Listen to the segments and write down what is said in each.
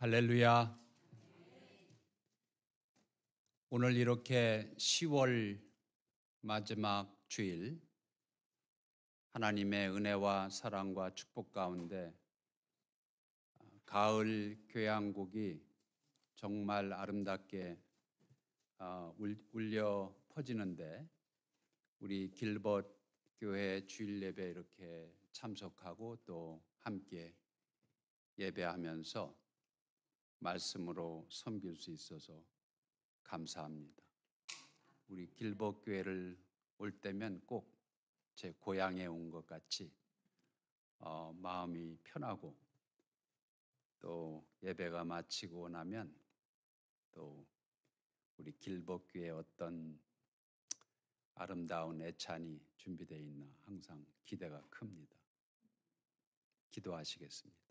할렐루야. 오늘 이렇게 10월 마지막 주일 하나님의 은혜와 사랑과 축복 가운데 가을 교향곡이 정말 아름답게 울려 퍼지는데 우리 길벗 교회 주일 예배 이렇게 참석하고 또 함께 예배하면서 말씀으로 섬길 수 있어서 감사합니다. 우리 길벗 교회를 올 때면 꼭 제 고향에 온 것 같이 마음이 편하고 또 예배가 마치고 나면 또 우리 길벗 교회에 어떤 아름다운 애찬이 준비되어 있나 항상 기대가 큽니다. 기도하시겠습니다.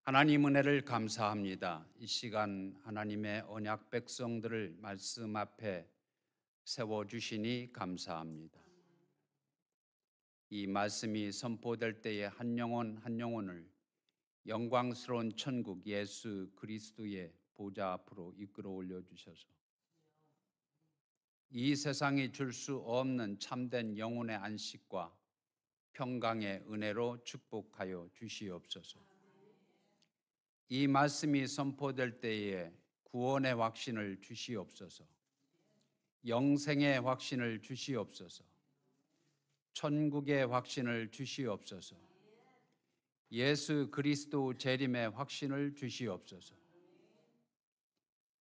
하나님 은혜를 감사합니다. 이 시간 하나님의 언약 백성들을 말씀 앞에 세워주시니 감사합니다. 이 말씀이 선포될 때에 한 영혼 한 영혼을 영광스러운 천국 예수 그리스도의 보좌 앞으로 이끌어 올려주셔서 이 세상이 줄 수 없는 참된 영혼의 안식과 평강의 은혜로 축복하여 주시옵소서. 이 말씀이 선포될 때에 구원의 확신을 주시옵소서. 영생의 확신을 주시옵소서. 천국의 확신을 주시옵소서. 예수 그리스도 재림의 확신을 주시옵소서.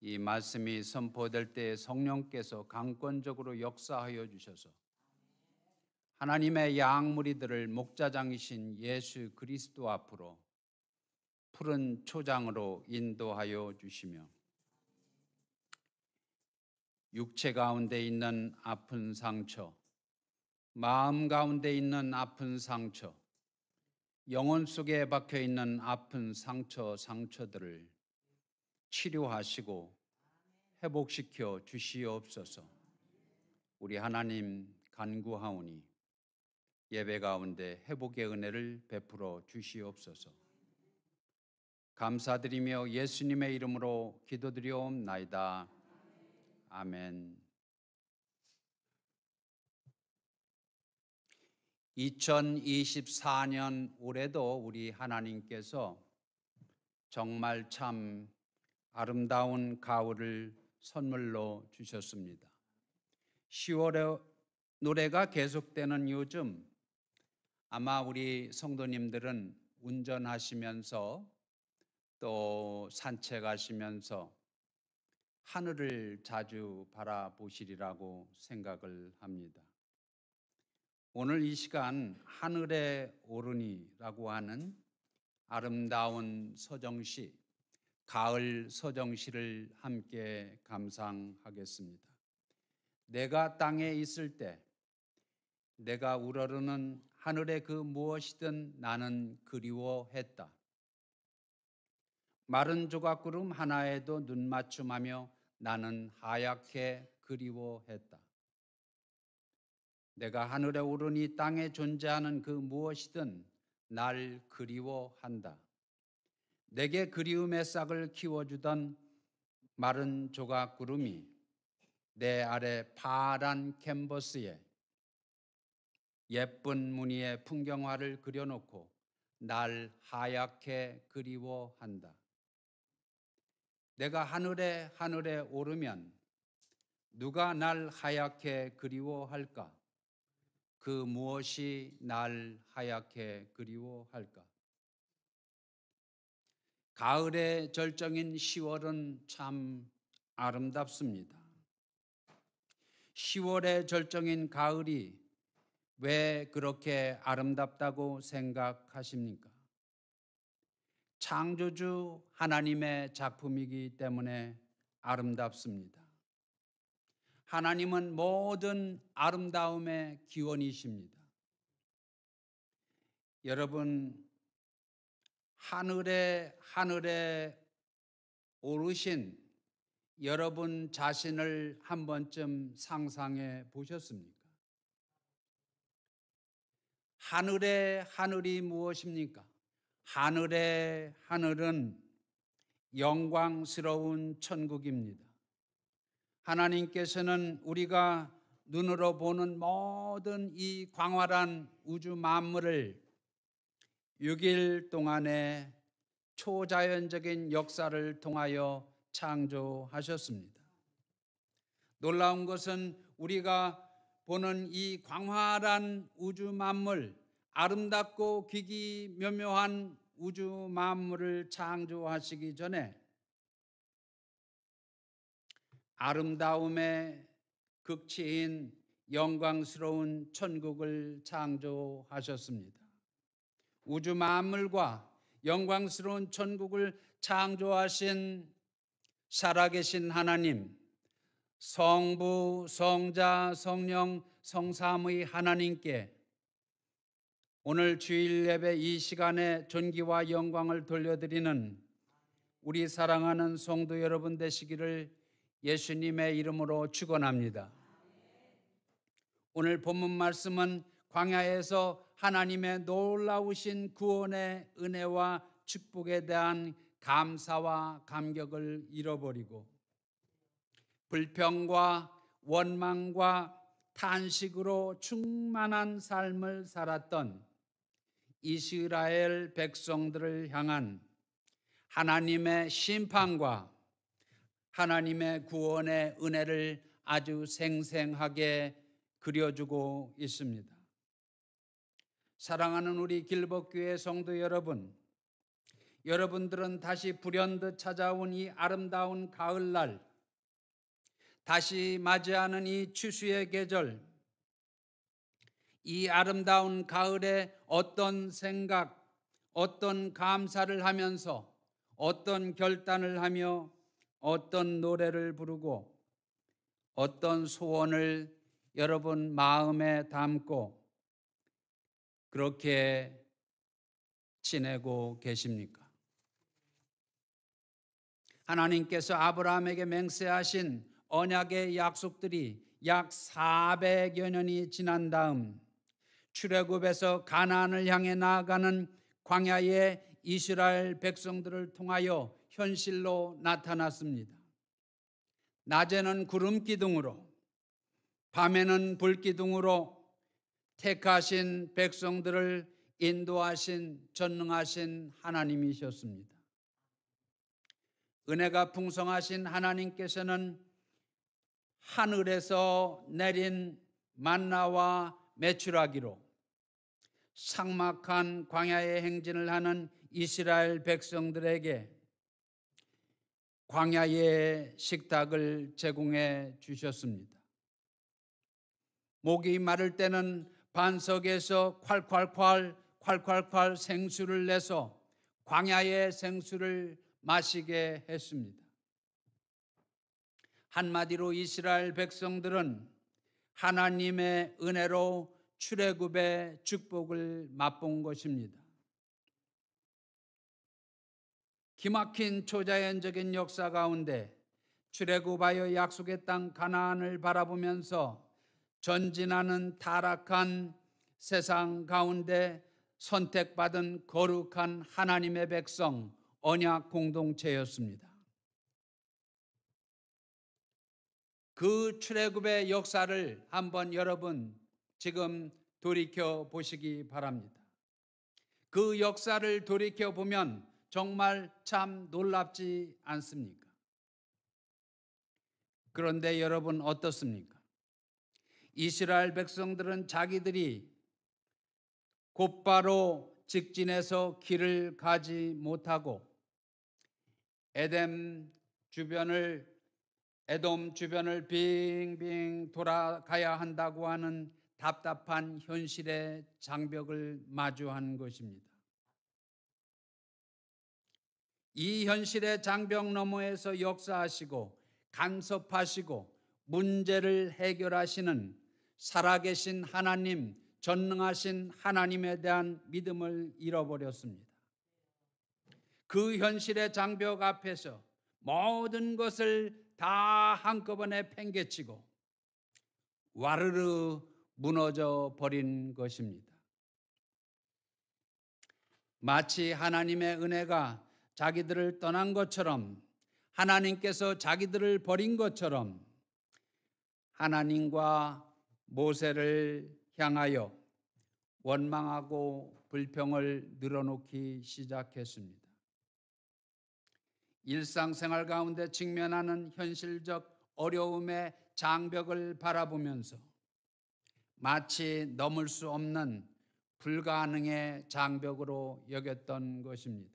이 말씀이 선포될 때에 성령께서 강권적으로 역사하여 주셔서 하나님의 양무리들을 목자장이신 예수 그리스도 앞으로 푸른 초장으로 인도하여 주시며 육체 가운데 있는 아픈 상처, 마음 가운데 있는 아픈 상처, 영혼 속에 박혀 있는 아픈 상처들을 치료하시고 회복시켜 주시옵소서. 우리 하나님 간구하오니 예배 가운데 회복의 은혜를 베풀어 주시옵소서. 감사드리며 예수님의 이름으로 기도드리옵나이다. 아멘. 2024년 올해도 우리 하나님께서 정말 참 아름다운 가을을 선물로 주셨습니다. 10월에 노래가 계속되는 요즘 아마 우리 성도님들은 운전하시면서 또 산책하시면서 하늘을 자주 바라보시리라고 생각을 합니다. 오늘 이 시간 하늘에 오르니라고 하는 아름다운 서정시, 가을 서정시를 함께 감상하겠습니다. 내가 땅에 있을 때 내가 우러르는 하늘의 그 무엇이든 나는 그리워했다. 마른 조각구름 하나에도 눈맞춤하며 나는 하얗게 그리워했다. 내가 하늘에 오르니 땅에 존재하는 그 무엇이든 날 그리워한다. 내게 그리움의 싹을 키워주던 마른 조각구름이 내 아래 파란 캔버스에 예쁜 무늬의 풍경화를 그려놓고 날 하얗게 그리워한다. 내가 하늘에 오르면 누가 날 하얗게 그리워할까? 그 무엇이 날 하얗게 그리워할까? 가을의 절정인 10월은 참 아름답습니다. 10월의 절정인 가을이 왜 그렇게 아름답다고 생각하십니까? 창조주 하나님의 작품이기 때문에 아름답습니다. 하나님은 모든 아름다움의 기원이십니다. 여러분, 하늘에 오르신 여러분 자신을 한 번쯤 상상해 보셨습니까? 하늘의 하늘이 무엇입니까? 하늘의 하늘은 영광스러운 천국입니다. 하나님께서는 우리가 눈으로 보는 모든 이 광활한 우주 만물을 6일 동안에 초자연적인 역사를 통하여 창조하셨습니다. 놀라운 것은 우리가 보는 이 광활한 우주 만물, 아름답고 기기묘묘한 우주 만물을 창조하시기 전에 아름다움의 극치인 영광스러운 천국을 창조하셨습니다. 우주 만물과 영광스러운 천국을 창조하신 살아계신 하나님, 성부, 성자, 성령, 성삼의 하나님께 오늘 주일 예배 이 시간에 존귀와 영광을 돌려드리는 우리 사랑하는 성도 여러분 되시기를 예수님의 이름으로 축원합니다. 오늘 본문 말씀은 광야에서 하나님의 놀라우신 구원의 은혜와 축복에 대한 감사와 감격을 잃어버리고 불평과 원망과 탄식으로 충만한 삶을 살았던 이스라엘 백성들을 향한 하나님의 심판과 하나님의 구원의 은혜를 아주 생생하게 그려주고 있습니다. 사랑하는 우리 길법교회 성도 여러분, 여러분들은 다시 불현듯 찾아온 이 아름다운 가을날, 다시 맞이하는 이 추수의 계절, 이 아름다운 가을에 어떤 생각, 어떤 감사를 하면서 어떤 결단을 하며 어떤 노래를 부르고 어떤 소원을 여러분 마음에 담고 그렇게 지내고 계십니까? 하나님께서 아브라함에게 맹세하신 언약의 약속들이 약 400여 년이 지난 다음 출애굽에서 가나안을 향해 나아가는 광야의 이스라엘 백성들을 통하여 현실로 나타났습니다. 낮에는 구름 기둥으로, 밤에는 불 기둥으로 택하신 백성들을 인도하신 전능하신 하나님이셨습니다. 은혜가 풍성하신 하나님께서는 하늘에서 내린 만나와 메추라기로 삭막한 광야의 행진을 하는 이스라엘 백성들에게 광야의 식탁을 제공해 주셨습니다. 목이 마를 때는 반석에서 콸콸콸 생수를 내서 광야의 생수를 마시게 했습니다. 한마디로 이스라엘 백성들은 하나님의 은혜로 출애굽의 축복을 맛본 것입니다. 기막힌 초자연적인 역사 가운데 출애굽하여 약속의 땅 가나안을 바라보면서 전진하는 타락한 세상 가운데 선택받은 거룩한 하나님의 백성, 언약 공동체였습니다. 그 출애굽의 역사를 한번 여러분 지금 돌이켜 보시기 바랍니다. 그 역사를 돌이켜 보면 정말 참 놀랍지 않습니까? 그런데 여러분 어떻습니까? 이스라엘 백성들은 자기들이 곧바로 직진해서 길을 가지 못하고 에돔 주변을 빙빙 돌아가야 한다고 하는 답답한 현실의 장벽을 마주한 것입니다. 이 현실의 장벽 너머에서 역사하시고 간섭하시고 문제를 해결하시는 살아계신 하나님, 전능하신 하나님에 대한 믿음을 잃어버렸습니다. 그 현실의 장벽 앞에서 모든 것을 다 한꺼번에 팽개치고 와르르 무너져 버린 것입니다. 마치 하나님의 은혜가 자기들을 떠난 것처럼, 하나님께서 자기들을 버린 것처럼 하나님과 모세를 향하여 원망하고 불평을 늘어놓기 시작했습니다. 일상생활 가운데 직면하는 현실적 어려움의 장벽을 바라보면서 마치 넘을 수 없는 불가능의 장벽으로 여겼던 것입니다.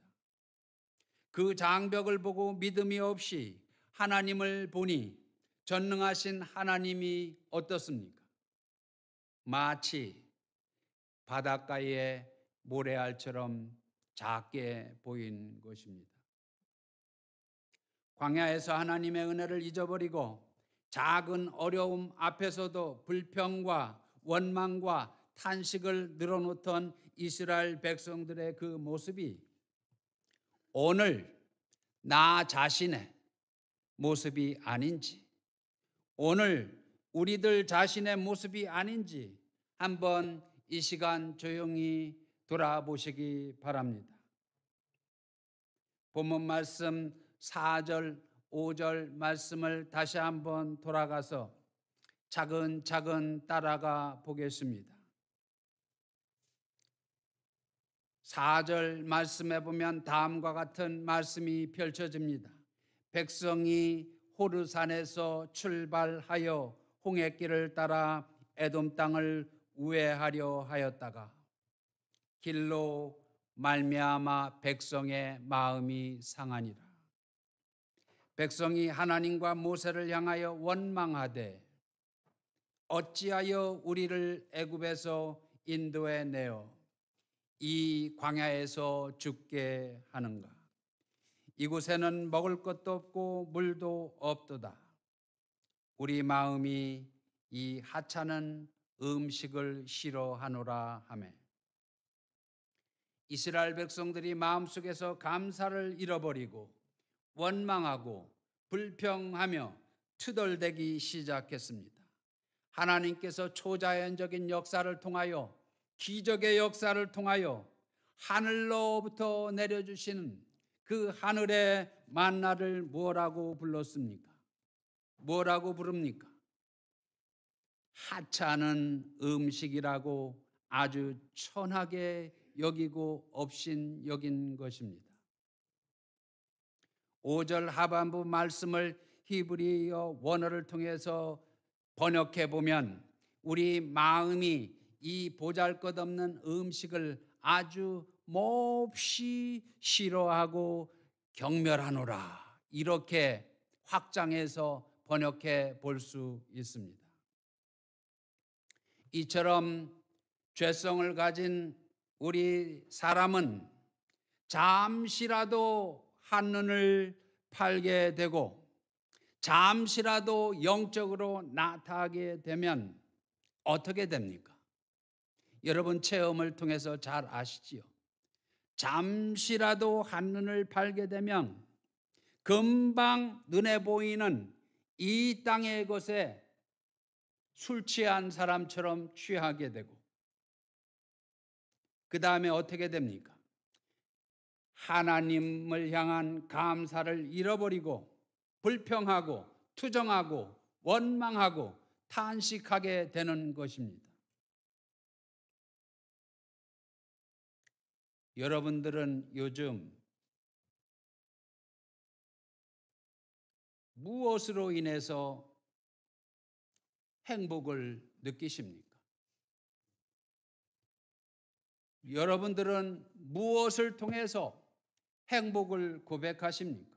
그 장벽을 보고 믿음이 없이 하나님을 보니 전능하신 하나님이 어떻습니까? 마치 바닷가의 모래알처럼 작게 보인 것입니다. 광야에서 하나님의 은혜를 잊어버리고 작은 어려움 앞에서도 불평과 원망과 탄식을 늘어놓던 이스라엘 백성들의 그 모습이 오늘 나 자신의 모습이 아닌지, 오늘 우리들 자신의 모습이 아닌지 한번 이 시간 조용히 돌아보시기 바랍니다. 본문 말씀 4절, 5절 말씀을 다시 한번 돌아가서 차근차근 따라가 보겠습니다. 4절 말씀에 보면 다음과 같은 말씀이 펼쳐집니다. 백성이 호르산에서 출발하여 홍해길을 따라 에돔 땅을 우회하려 하였다가 길로 말미암아 백성의 마음이 상하니라. 백성이 하나님과 모세를 향하여 원망하되 어찌하여 우리를 애굽에서 인도해 내어 이 광야에서 죽게 하는가? 이곳에는 먹을 것도 없고 물도 없도다. 우리 마음이 이 하찮은 음식을 싫어하노라 하매 이스라엘 백성들이 마음속에서 감사를 잃어버리고 원망하고 불평하며 투덜대기 시작했습니다. 하나님께서 초자연적인 역사를 통하여, 기적의 역사를 통하여 하늘로부터 내려주시는 그 하늘의 만나를 뭐라고 불렀습니까? 뭐라고 부릅니까? 하찮은 음식이라고 아주 천하게 여기고 업신여긴 것입니다. 5절 하반부 말씀을 히브리어 원어를 통해서 번역해 보면 우리 마음이 이 보잘것없는 음식을 아주 몹시 싫어하고 경멸하노라, 이렇게 확장해서 번역해 볼 수 있습니다. 이처럼 죄성을 가진 우리 사람은 잠시라도 한눈을 팔게 되고 잠시라도 영적으로 나타나게 되면 어떻게 됩니까? 여러분 체험을 통해서 잘 아시지요. 잠시라도 한눈을 팔게 되면 금방 눈에 보이는 이 땅의 것에 술 취한 사람처럼 취하게 되고 그 다음에 어떻게 됩니까? 하나님을 향한 감사를 잃어버리고 불평하고 투정하고 원망하고 탄식하게 되는 것입니다. 여러분들은 요즘 무엇으로 인해서 행복을 느끼십니까? 여러분들은 무엇을 통해서 행복을 고백하십니까?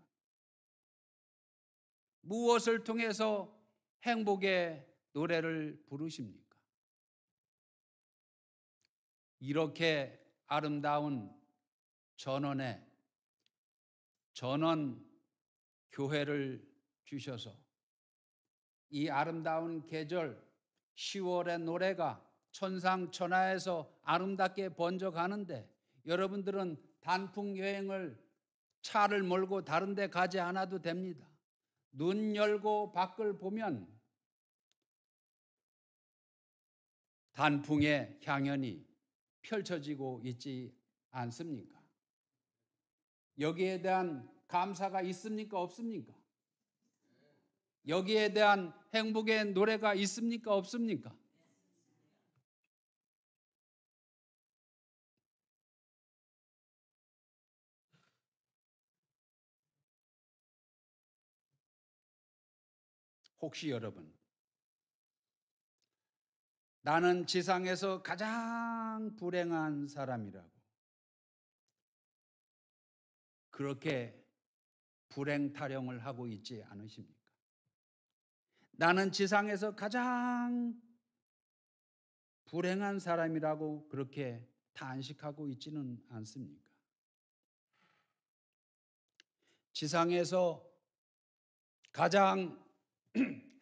무엇을 통해서 행복의 노래를 부르십니까? 이렇게 아름다운 전원 교회를 주셔서 이 아름다운 계절 10월의 노래가 천상천하에서 아름답게 번져가는데 여러분들은 단풍 여행을 차를 몰고 다른 데 가지 않아도 됩니다. 눈 열고 밖을 보면 단풍의 향연이 펼쳐지고 있지 않습니까? 여기에 대한 감사가 있습니까? 없습니까? 여기에 대한 행복의 노래가 있습니까? 없습니까? 혹시 여러분, 나는 지상에서 가장 불행한 사람이라고 그렇게 불행 타령을 하고 있지 않으십니까? 나는 지상에서 가장 불행한 사람이라고 그렇게 탄식하고 있지는 않습니까? 지상에서 가장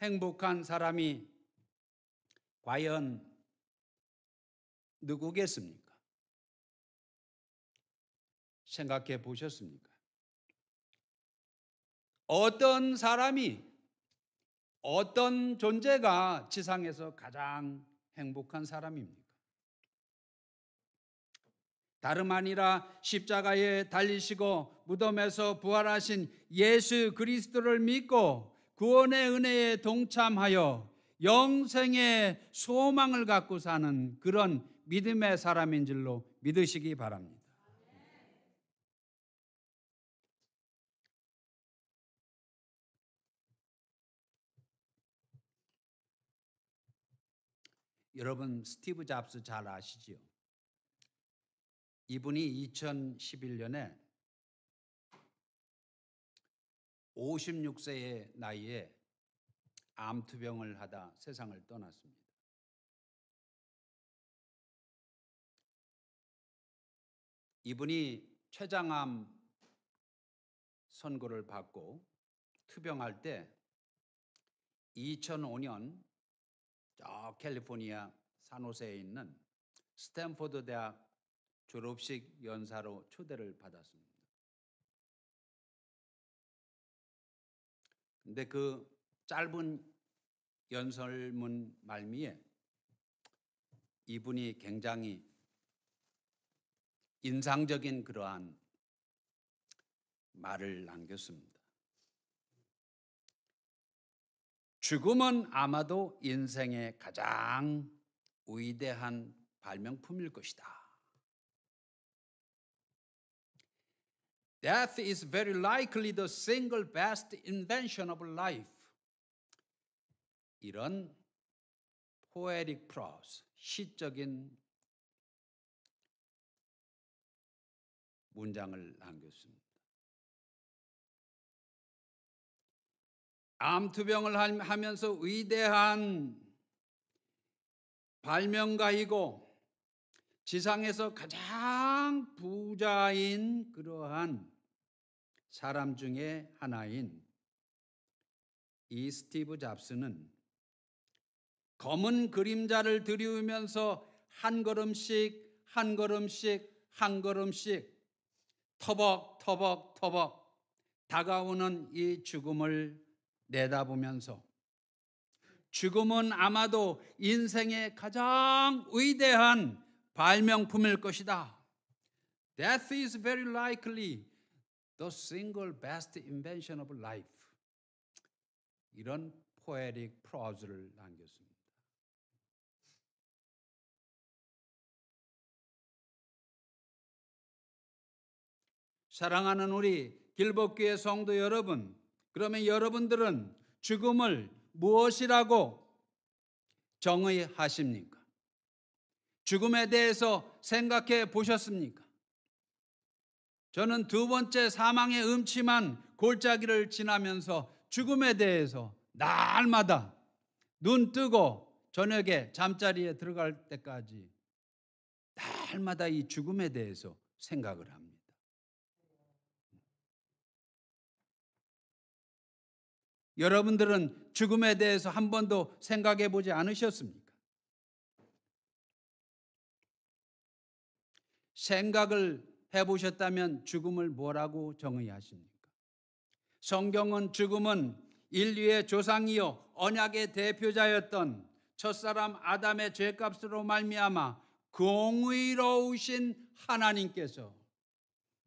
행복한 사람이 과연 누구겠습니까? 생각해 보셨습니까? 어떤 사람이, 어떤 존재가 지상에서 가장 행복한 사람입니까? 다름 아니라 십자가에 달리시고 무덤에서 부활하신 예수 그리스도를 믿고 구원의 은혜에 동참하여 영생의 소망을 갖고 사는 그런 믿음의 사람인 줄로 믿으시기 바랍니다. 여러분 스티브 잡스 잘 아시지요? 이분이 2011년에 56세의 나이에 암투병을 하다 세상을 떠났습니다. 이분이 췌장암 선고를 받고 투병할 때 2005년 저 캘리포니아 산호세에 있는 스탠포드 대학 졸업식 연사로 초대를 받았습니다. 근데 그 짧은 연설문 말미에 이분이 굉장히 인상적인 그러한 말을 남겼습니다. 죽음은 아마도 인생의 가장 위대한 발명품일 것이다. Death is very likely the single best invention of life. 이런 poetic prose, 시적인 문장을 남겼습니다. 암투병을 하면서 위대한 발명가이고 지상에서 가장 부자인 그러한 사람 중에 하나인 이 스티브 잡스는 검은 그림자를 들이우면서 한 걸음씩 한 걸음씩 한 걸음씩 터벅터벅터벅 다가오는 이 죽음을 내다보면서 죽음은 아마도 인생의 가장 위대한 발명품일 것이다. Death is very likely the single best invention of life. 이런 poetic prose를 남겼습니다. 사랑하는 우리 길복교회 성도 여러분, 그러면 여러분들은 죽음을 무엇이라고 정의하십니까? 죽음에 대해서 생각해 보셨습니까? 저는 두 번째 사망의 음침한 골짜기를 지나면서 죽음에 대해서 날마다 눈 뜨고 저녁에 잠자리에 들어갈 때까지 날마다 이 죽음에 대해서 생각을 합니다. 여러분들은 죽음에 대해서 한 번도 생각해 보지 않으셨습니까? 생각을 해보셨다면 죽음을 뭐라고 정의하십니까? 성경은 죽음은 인류의 조상이요 언약의 대표자였던 첫사람 아담의 죄값으로 말미암아 공의로우신 하나님께서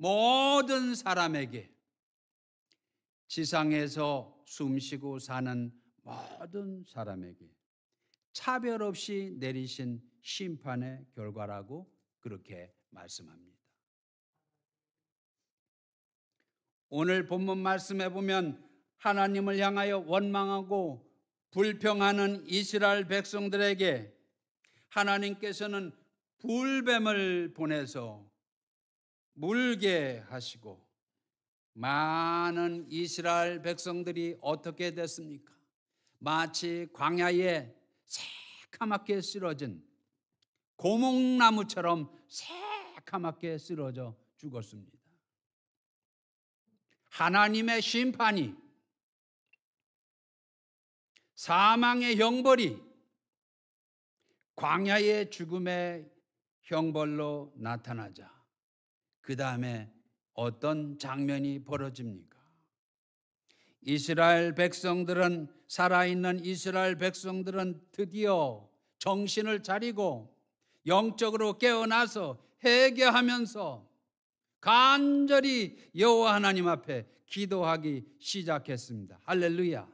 모든 사람에게, 지상에서 숨쉬고 사는 모든 사람에게 차별 없이 내리신 심판의 결과라고 그렇게 말씀합니다. 오늘 본문 말씀에 보면 하나님을 향하여 원망하고 불평하는 이스라엘 백성들에게 하나님께서는 불뱀을 보내서 물게 하시고 많은 이스라엘 백성들이 어떻게 됐습니까? 마치 광야에 새카맣게 쓰러진 고목나무처럼 새카맣게 쓰러져 죽었습니다. 하나님의 심판이, 사망의 형벌이 광야의 죽음의 형벌로 나타나자 그 다음에 어떤 장면이 벌어집니까? 이스라엘 백성들은, 살아있는 이스라엘 백성들은 드디어 정신을 차리고 영적으로 깨어나서 회개하면서 간절히 여호와 하나님 앞에 기도하기 시작했습니다. 할렐루야.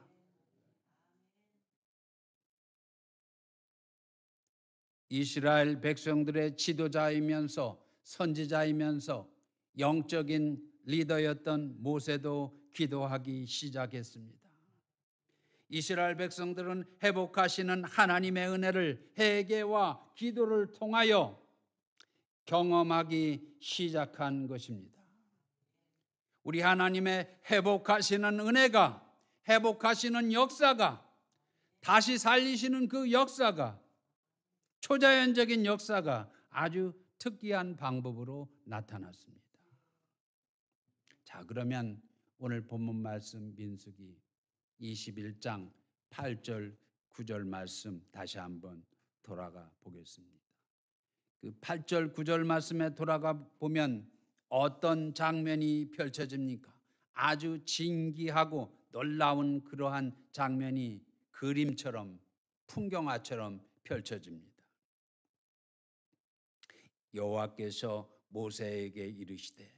이스라엘 백성들의 지도자이면서 선지자이면서 영적인 리더였던 모세도 기도하기 시작했습니다. 이스라엘 백성들은 회복하시는 하나님의 은혜를 회개와 기도를 통하여 경험하기 시작한 것입니다. 우리 하나님의 회복하시는 은혜가, 회복하시는 역사가, 다시 살리시는 그 역사가, 초자연적인 역사가 아주 특이한 방법으로 나타났습니다. 자, 그러면 오늘 본문 말씀 민수기 21장 8절 9절 말씀 다시 한번 돌아가 보겠습니다. 그 8절 9절 말씀에 돌아가 보면 어떤 장면이 펼쳐집니까? 아주 진기하고 놀라운 그러한 장면이 그림처럼, 풍경화처럼 펼쳐집니다. 여호와께서 모세에게 이르시되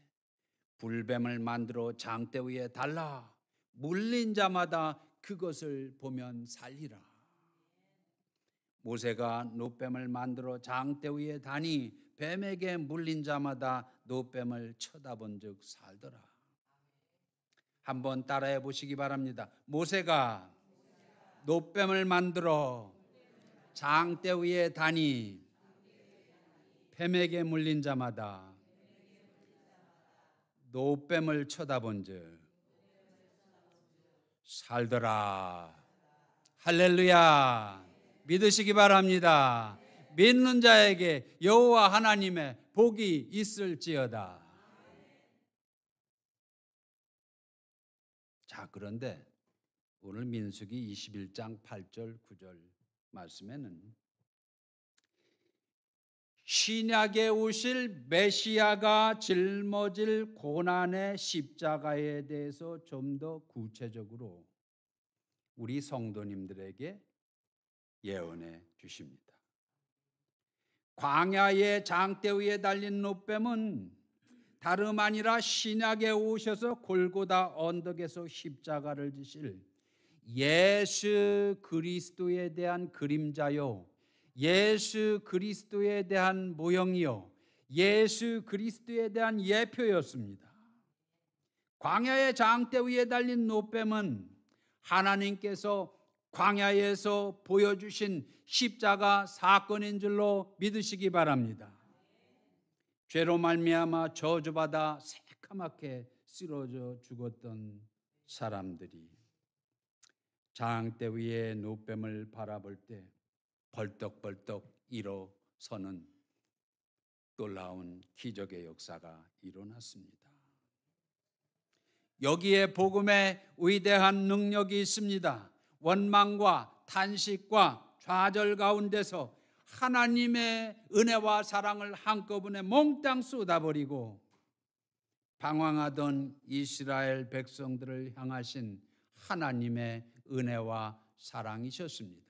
불뱀을 만들어 장대 위에 달라 물린 자마다 그것을 보면 살리라. 모세가 노뱀을 만들어 장대 위에 다니 뱀에게 물린 자마다 노뱀을 쳐다본 즉 살더라. 한번 따라해 보시기 바랍니다. 모세가 노뱀을 만들어 장대 위에 다니 뱀에게 물린 자마다 노뱀을 쳐다본 즉 살더라. 할렐루야. 믿으시기 바랍니다. 믿는 자에게 여호와 하나님의 복이 있을지어다. 자, 그런데 오늘 민수기 21장 8절 9절 말씀에는 신약에 오실 메시아가 짊어질 고난의 십자가에 대해서 좀 더 구체적으로 우리 성도님들에게 예언해 주십니다. 광야의 장대 위에 달린 노뱀은 다름 아니라 신약에 오셔서 골고다 언덕에서 십자가를 지실 예수 그리스도에 대한 그림자요, 예수 그리스도에 대한 모형이요, 예수 그리스도에 대한 예표였습니다. 광야의 장대 위에 달린 노뱀은 하나님께서 광야에서 보여주신 십자가 사건인 줄로 믿으시기 바랍니다. 죄로 말미암아 저주받아 새카맣게 쓰러져 죽었던 사람들이 장대 위에 노뱀을 바라볼 때 벌떡벌떡 일어서는 놀라운 기적의 역사가 일어났습니다. 여기에 복음의 위대한 능력이 있습니다. 원망과 탄식과 좌절 가운데서 하나님의 은혜와 사랑을 한꺼번에 몽땅 쏟아버리고 방황하던 이스라엘 백성들을 향하신 하나님의 은혜와 사랑이셨습니다.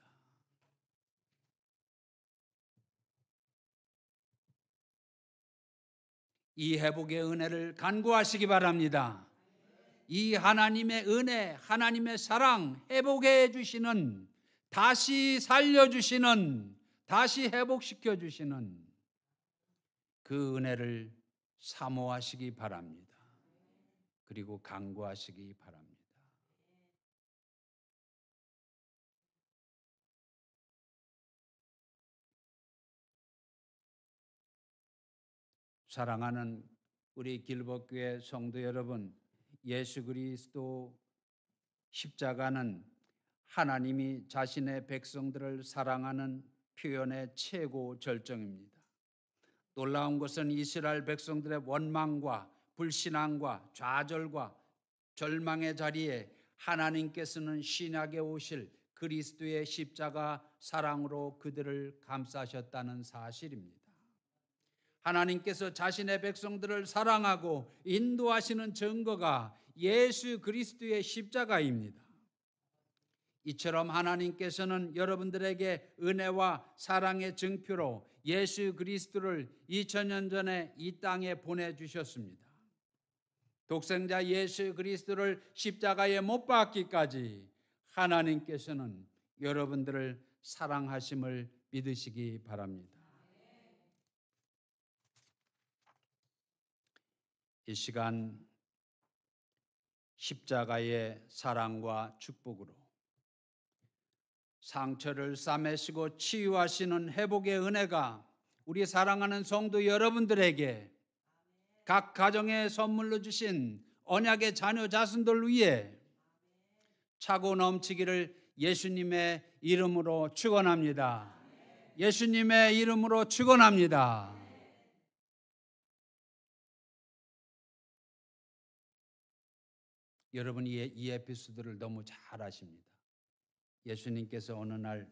이 회복의 은혜를 간구하시기 바랍니다. 이 하나님의 은혜, 하나님의 사랑, 회복해 주시는, 다시 살려주시는, 다시 회복시켜 주시는 그 은혜를 사모하시기 바랍니다. 그리고 간구하시기 바랍니다. 사랑하는 우리 길법교회 성도 여러분, 예수 그리스도 십자가는 하나님이 자신의 백성들을 사랑하는 표현의 최고 절정입니다. 놀라운 것은 이스라엘 백성들의 원망과 불신앙과 좌절과 절망의 자리에 하나님께서는 신약에 오실 그리스도의 십자가 사랑으로 그들을 감싸셨다는 사실입니다. 하나님께서 자신의 백성들을 사랑하고 인도하시는 증거가 예수 그리스도의 십자가입니다. 이처럼 하나님께서는 여러분들에게 은혜와 사랑의 증표로 예수 그리스도를 2000년 전에 이 땅에 보내주셨습니다. 독생자 예수 그리스도를 십자가에 못 박기까지 하나님께서는 여러분들을 사랑하심을 믿으시기 바랍니다. 이 시간 십자가의 사랑과 축복으로 상처를 싸매시고 치유하시는 회복의 은혜가 우리 사랑하는 성도 여러분들에게 각 가정에 선물로 주신 언약의 자녀 자손들 위해 차고 넘치기를 예수님의 이름으로 축원합니다. 예수님의 이름으로 축원합니다. 여러분이 이 에피소드를 너무 잘 아십니다. 예수님께서 어느 날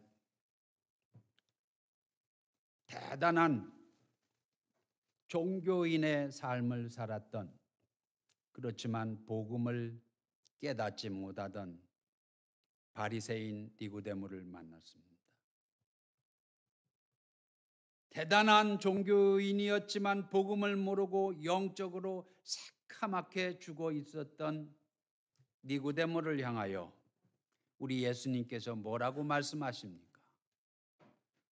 대단한 종교인의 삶을 살았던, 그렇지만 복음을 깨닫지 못하던 바리새인 니고데모를 만났습니다. 대단한 종교인이었지만 복음을 모르고 영적으로 새카맣게 죽어 있었던 니고데모를 향하여 우리 예수님께서 뭐라고 말씀하십니까?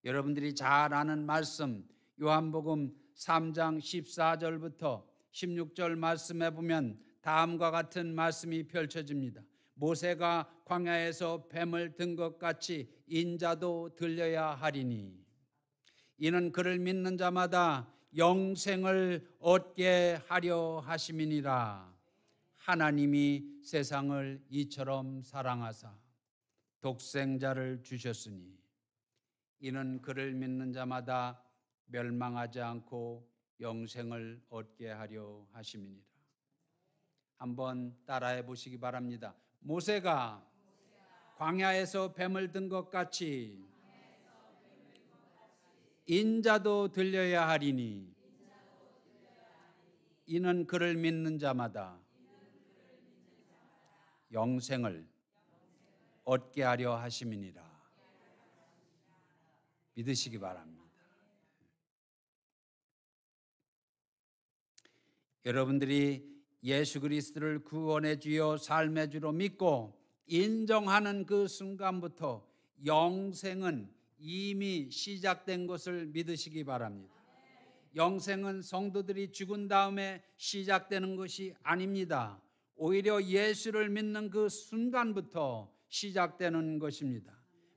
여러분들이 잘 아는 말씀, 요한복음 3장 14절부터 16절 말씀에 보면 다음과 같은 말씀이 펼쳐집니다. 모세가 광야에서 뱀을 든 것 같이 인자도 들려야 하리니 이는 그를 믿는 자마다 영생을 얻게 하려 하심이니라. 하나님이 세상을 이처럼 사랑하사 독생자를 주셨으니 이는 그를 믿는 자마다 멸망하지 않고 영생을 얻게 하려 하심이니라. 한번 따라해 보시기 바랍니다. 모세가 광야에서 뱀을 든 것 같이 인자도 들려야 하리니 이는 그를 믿는 자마다 영생을 얻게 하려 하심이니라. 믿으시기 바랍니다. 여러분들이 예수 그리스도를 구원의 주요 삶의 주로 믿고 인정하는 그 순간부터 영생은 이미 시작된 것을 믿으시기 바랍니다. 영생은 성도들이 죽은 다음에 시작되는 것이 아닙니다. 오히려 예수를 믿는 그 순간부터 시작되는 것입니다.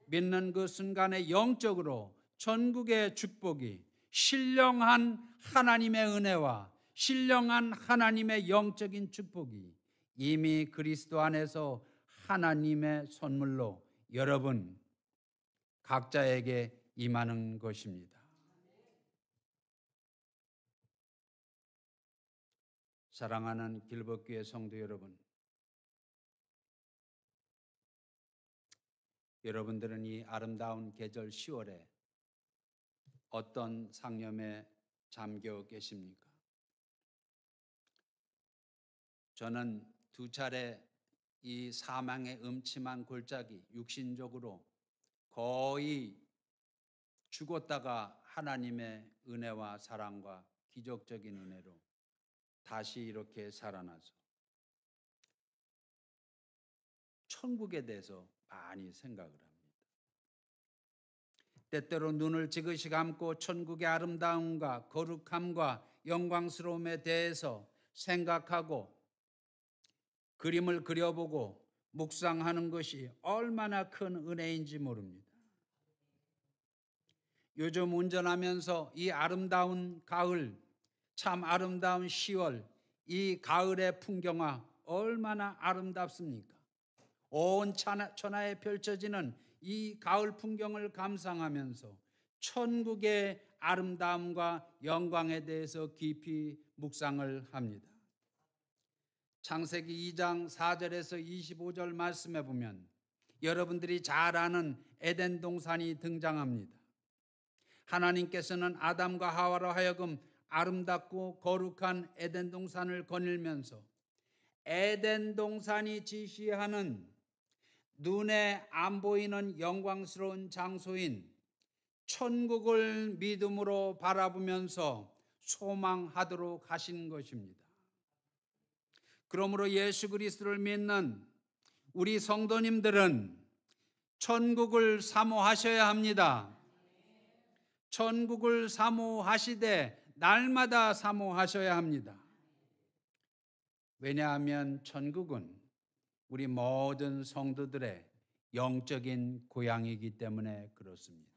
믿는 그 순간에 영적으로 천국의 축복이, 신령한 하나님의 은혜와 신령한 하나님의 영적인 축복이 이미 그리스도 안에서 하나님의 선물로 여러분 각자에게 임하는 것입니다. 사랑하는 길법교회 성도 여러분, 여러분들은 이 아름다운 계절 10월에 어떤 상념에 잠겨 계십니까? 저는 두 차례 이 사망의 음침한 골짜기, 육신적으로 거의 죽었다가 하나님의 은혜와 사랑과 기적적인 은혜로 다시 이렇게 살아나서 천국에 대해서 많이 생각을 합니다. 때때로 눈을 지그시 감고 천국의 아름다움과 거룩함과 영광스러움에 대해서 생각하고 그림을 그려보고 묵상하는 것이 얼마나 큰 은혜인지 모릅니다. 요즘 운전하면서 이 아름다운 가을, 참 아름다운 10월, 이 가을의 풍경화 얼마나 아름답습니까? 온 천하에 펼쳐지는 이 가을 풍경을 감상하면서 천국의 아름다움과 영광에 대해서 깊이 묵상을 합니다. 창세기 2장 4절에서 25절 말씀에 보면 여러분들이 잘 아는 에덴 동산이 등장합니다. 하나님께서는 아담과 하와로 하여금 아름답고 거룩한 에덴 동산을 거닐면서 에덴 동산이 지시하는 눈에 안 보이는 영광스러운 장소인 천국을 믿음으로 바라보면서 소망하도록 하신 것입니다. 그러므로 예수 그리스도를 믿는 우리 성도님들은 천국을 사모하셔야 합니다. 천국을 사모하시되 날마다 사모하셔야 합니다. 왜냐하면 천국은 우리 모든 성도들의 영적인 고향이기 때문에 그렇습니다.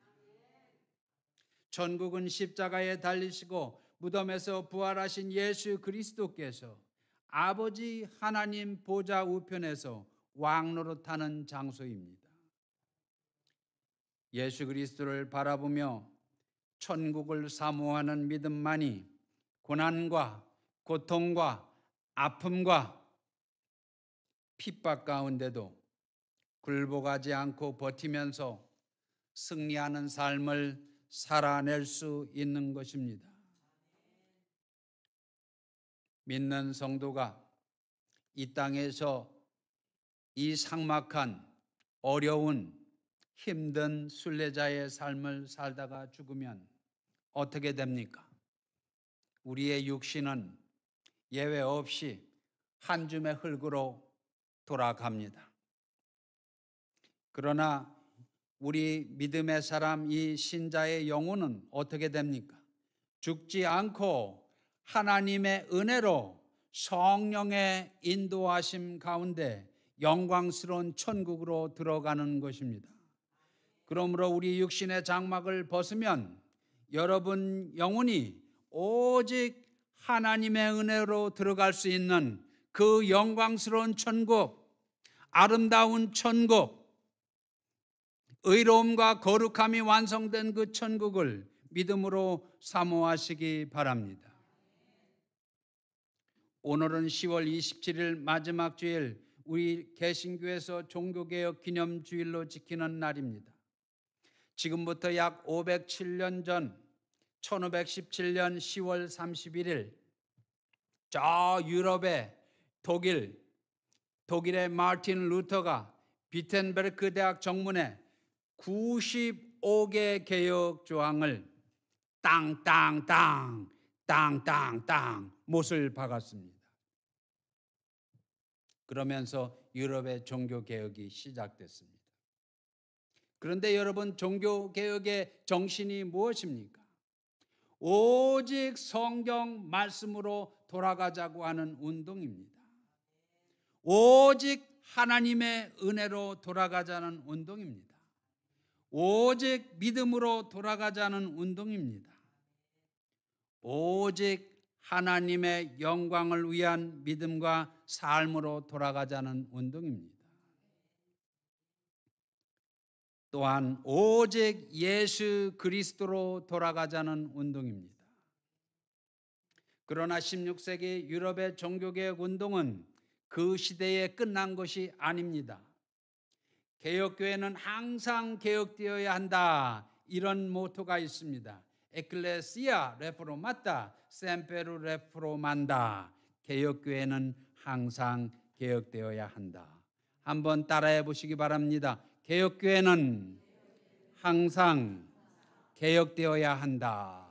천국은 십자가에 달리시고 무덤에서 부활하신 예수 그리스도께서 아버지 하나님 보좌 우편에서 왕노릇하는 장소입니다. 예수 그리스도를 바라보며 천국을 사모하는 믿음만이 고난과 고통과 아픔과 핍박 가운데도 굴복하지 않고 버티면서 승리하는 삶을 살아낼 수 있는 것입니다. 믿는 성도가 이 땅에서 이 삭막한 어려운 힘든 순례자의 삶을 살다가 죽으면 어떻게 됩니까? 우리의 육신은 예외 없이 한 줌의 흙으로 돌아갑니다. 그러나 우리 믿음의 사람, 이 신자의 영혼은 어떻게 됩니까? 죽지 않고 하나님의 은혜로 성령의 인도하심 가운데 영광스러운 천국으로 들어가는 것입니다. 그러므로 우리 육신의 장막을 벗으면 여러분 영혼이 오직 하나님의 은혜로 들어갈 수 있는 그 영광스러운 천국, 아름다운 천국, 의로움과 거룩함이 완성된 그 천국을 믿음으로 사모하시기 바랍니다. 오늘은 10월 27일 마지막 주일, 우리 개신교에서 종교개혁 기념주일로 지키는 날입니다. 지금부터 약 507년 전 1517년 10월 31일 저 유럽의 독일의 마르틴 루터가 비텐베르크 대학 정문에 95개 개혁 조항을 땅땅땅 못을 박았습니다. 그러면서 유럽의 종교개혁이 시작됐습니다. 그런데 여러분, 종교개혁의 정신이 무엇입니까? 오직 성경 말씀으로 돌아가자고 하는 운동입니다. 오직 하나님의 은혜로 돌아가자는 운동입니다. 오직 믿음으로 돌아가자는 운동입니다. 오직 하나님의 영광을 위한 믿음과 삶으로 돌아가자는 운동입니다. 또한 오직 예수 그리스도로 돌아가자는 운동입니다. 그러나 16세기 유럽의 종교개혁 운동은 그 시대에 끝난 것이 아닙니다. 개혁교회는 항상 개혁되어야 한다, 이런 모토가 있습니다. 에클레시아 레포로마타 셈페르 레포로만다. 개혁교회는 항상 개혁되어야 한다. 한번 따라해 보시기 바랍니다. 개혁교회는 항상 개혁되어야 한다.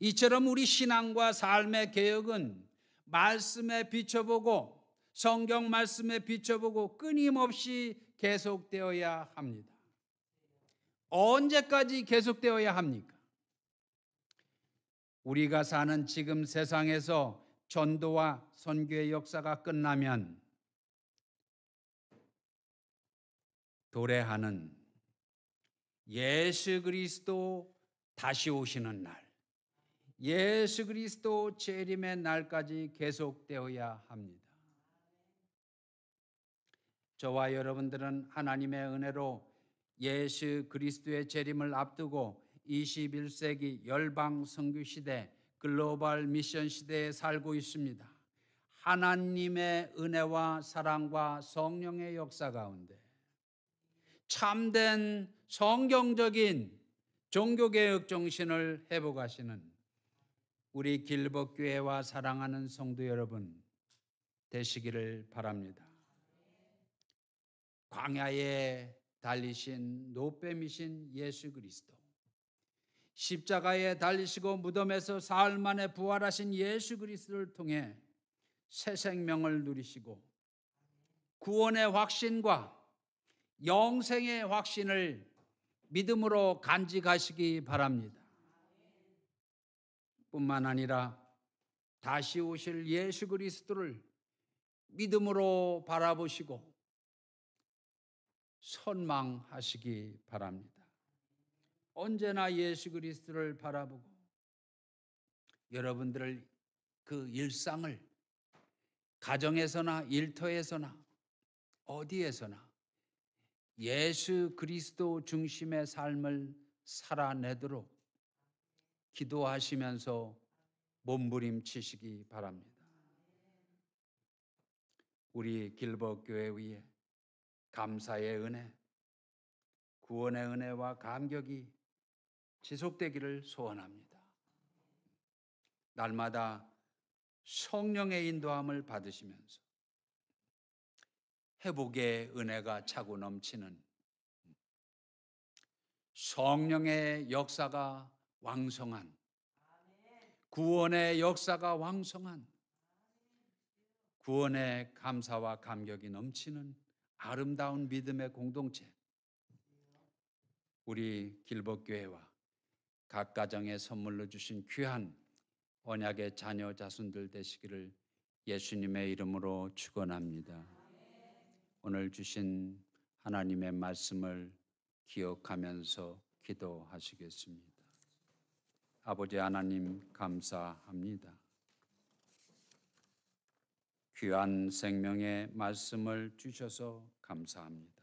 이처럼 우리 신앙과 삶의 개혁은 말씀에 비춰보고 성경 말씀에 비춰보고 끊임없이 계속되어야 합니다. 언제까지 계속되어야 합니까? 우리가 사는 지금 세상에서 전도와 선교의 역사가 끝나면 도래하는 예수 그리스도 다시 오시는 날, 예수 그리스도 재림의 날까지 계속되어야 합니다. 저와 여러분들은 하나님의 은혜로 예수 그리스도의 재림을 앞두고 21세기 열방 선교 시대, 글로벌 미션 시대에 살고 있습니다. 하나님의 은혜와 사랑과 성령의 역사 가운데 참된 성경적인 종교개혁 정신을 회복하시는 우리 길법교회와 사랑하는 성도 여러분 되시기를 바랍니다. 광야에 달리신 노뱀이신 예수 그리스도, 십자가에 달리시고 무덤에서 사흘 만에 부활하신 예수 그리스도를 통해 새 생명을 누리시고 구원의 확신과 영생의 확신을 믿음으로 간직하시기 바랍니다. 뿐만 아니라 다시 오실 예수 그리스도를 믿음으로 바라보시고 선망하시기 바랍니다. 언제나 예수 그리스도를 바라보고 여러분들을 그 일상을 가정에서나 일터에서나 어디에서나 예수 그리스도 중심의 삶을 살아내도록 기도하시면서 몸부림치시기 바랍니다. 우리 길법교회 위에 감사의 은혜, 구원의 은혜와 감격이 지속되기를 소원합니다. 날마다 성령의 인도함을 받으시면서 회복의 은혜가 차고 넘치는 성령의 역사가 왕성한, 구원의 역사가 왕성한, 구원의 감사와 감격이 넘치는 아름다운 믿음의 공동체, 우리 길법교회와 각 가정에 선물로 주신 귀한 언약의 자녀 자손들 되시기를 예수님의 이름으로 축원합니다. 오늘 주신 하나님의 말씀을 기억하면서 기도하시겠습니다. 아버지 하나님 감사합니다. 귀한 생명의 말씀을 주셔서 감사합니다.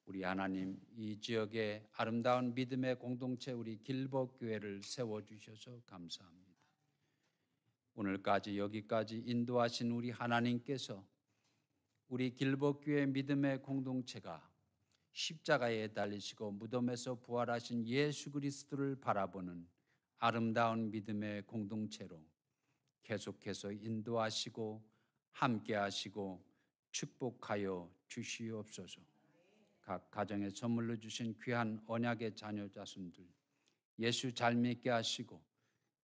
우리 하나님, 이 지역의 아름다운 믿음의 공동체 우리 길법교회를 세워주셔서 감사합니다. 오늘까지 여기까지 인도하신 우리 하나님께서 우리 길법교회 믿음의 공동체가 십자가에 달리시고 무덤에서 부활하신 예수 그리스도를 바라보는 아름다운 믿음의 공동체로 계속해서 인도하시고 함께하시고 축복하여 주시옵소서. 각 가정에 선물로 주신 귀한 언약의 자녀 자손들 예수 잘 믿게 하시고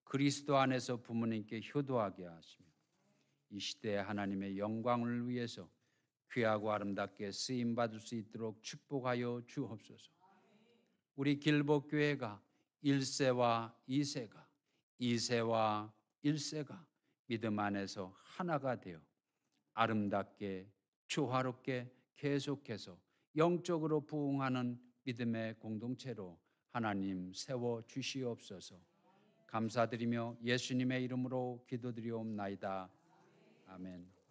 그리스도 안에서 부모님께 효도하게 하시며 이 시대에 하나님의 영광을 위해서 귀하고 아름답게 쓰임받을 수 있도록 축복하여 주옵소서. 우리 길법교회가 1세와 2세가 2세와 1세가 믿음 안에서 하나가 되어 아름답게 조화롭게 계속해서 영적으로 부흥하는 믿음의 공동체로 하나님 세워 주시옵소서. 감사드리며 예수님의 이름으로 기도드리옵나이다. 아멘.